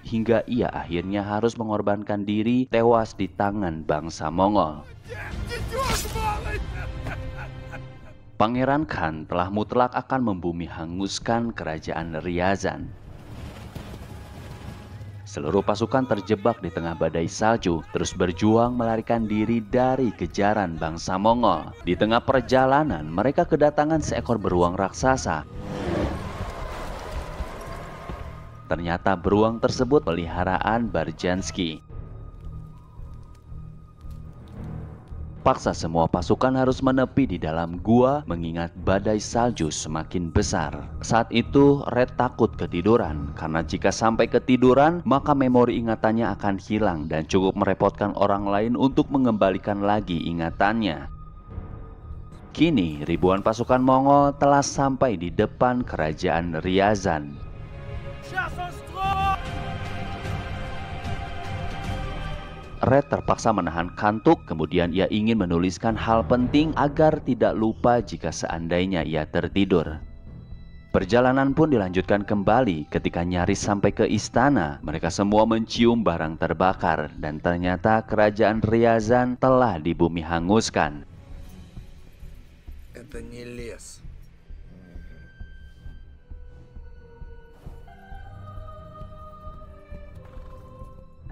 hingga ia akhirnya harus mengorbankan diri tewas di tangan bangsa Mongol. Pangeran Khan telah mutlak akan membumi hanguskan kerajaan Ryazan. Seluruh pasukan terjebak di tengah badai salju, terus berjuang melarikan diri dari kejaran bangsa Mongol. Di tengah perjalanan, mereka kedatangan seekor beruang raksasa. Ternyata beruang tersebut peliharaan Barjansky. Paksa semua pasukan harus menepi di dalam gua mengingat badai salju semakin besar. Saat itu Red takut ketiduran karena jika sampai ketiduran maka memori ingatannya akan hilang dan cukup merepotkan orang lain untuk mengembalikan lagi ingatannya. Kini ribuan pasukan Mongol telah sampai di depan kerajaan Ryazan. Red terpaksa menahan kantuk, kemudian ia ingin menuliskan hal penting agar tidak lupa jika seandainya ia tertidur. Perjalanan pun dilanjutkan kembali. Ketika nyaris sampai ke istana, mereka semua mencium barang terbakar dan ternyata kerajaan Ryazan telah dibumi hanguskan. Это не лес.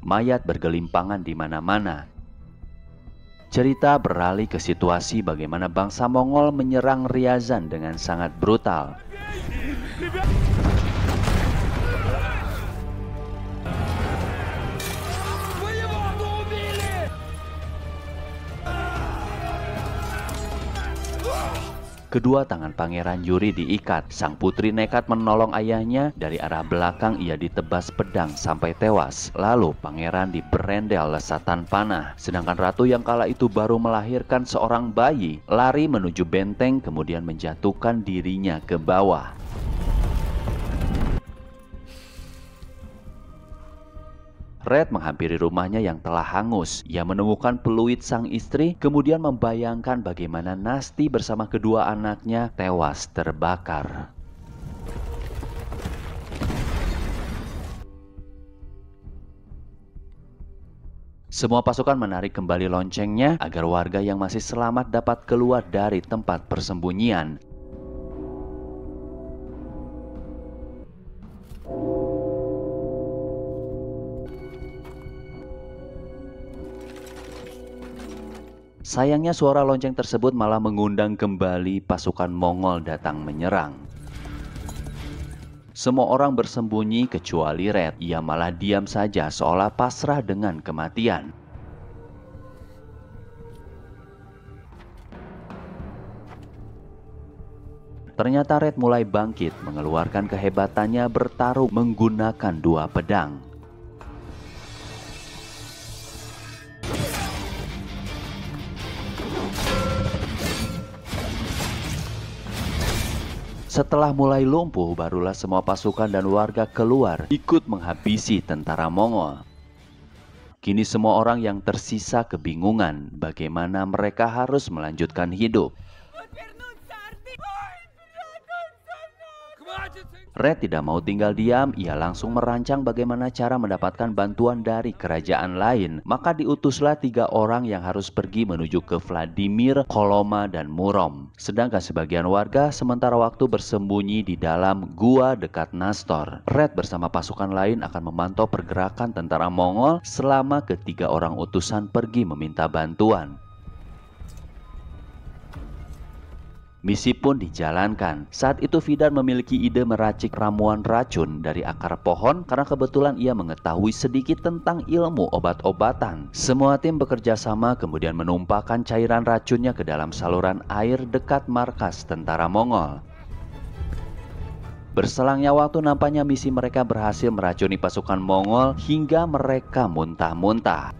Mayat bergelimpangan di mana-mana. Cerita beralih ke situasi bagaimana bangsa Mongol menyerang Ryazan dengan sangat brutal. Kedua tangan Pangeran Yuri diikat. Sang putri nekat menolong ayahnya. Dari arah belakang ia ditebas pedang sampai tewas. Lalu pangeran diberendel lesatan panah. Sedangkan ratu yang kala itu baru melahirkan seorang bayi lari menuju benteng kemudian menjatuhkan dirinya ke bawah. Red menghampiri rumahnya yang telah hangus. Ia menemukan peluit sang istri, kemudian membayangkan bagaimana Nasti bersama kedua anaknya tewas terbakar. Semua pasukan menarik kembali loncengnya agar warga yang masih selamat dapat keluar dari tempat persembunyian. Sayangnya suara lonceng tersebut malah mengundang kembali pasukan Mongol datang menyerang. Semua orang bersembunyi kecuali Red. Ia malah diam saja seolah pasrah dengan kematian. Ternyata Red mulai bangkit, mengeluarkan kehebatannya bertarung menggunakan dua pedang. Setelah mulai lumpuh, barulah semua pasukan dan warga keluar ikut menghabisi tentara Mongol. Kini semua orang yang tersisa kebingungan bagaimana mereka harus melanjutkan hidup. Red tidak mau tinggal diam, ia langsung merancang bagaimana cara mendapatkan bantuan dari kerajaan lain. Maka diutuslah 3 orang yang harus pergi menuju ke Vladimir, Koloma, dan Murom. Sedangkan sebagian warga sementara waktu bersembunyi di dalam gua dekat Nastor. Red bersama pasukan lain akan memantau pergerakan tentara Mongol selama ketiga orang utusan pergi meminta bantuan. Misi pun dijalankan. Saat itu Vidar memiliki ide meracik ramuan racun dari akar pohon karena kebetulan ia mengetahui sedikit tentang ilmu obat-obatan. Semua tim bekerja sama kemudian menumpahkan cairan racunnya ke dalam saluran air dekat markas tentara Mongol. Berselangnya waktu nampaknya misi mereka berhasil meracuni pasukan Mongol hingga mereka muntah-muntah.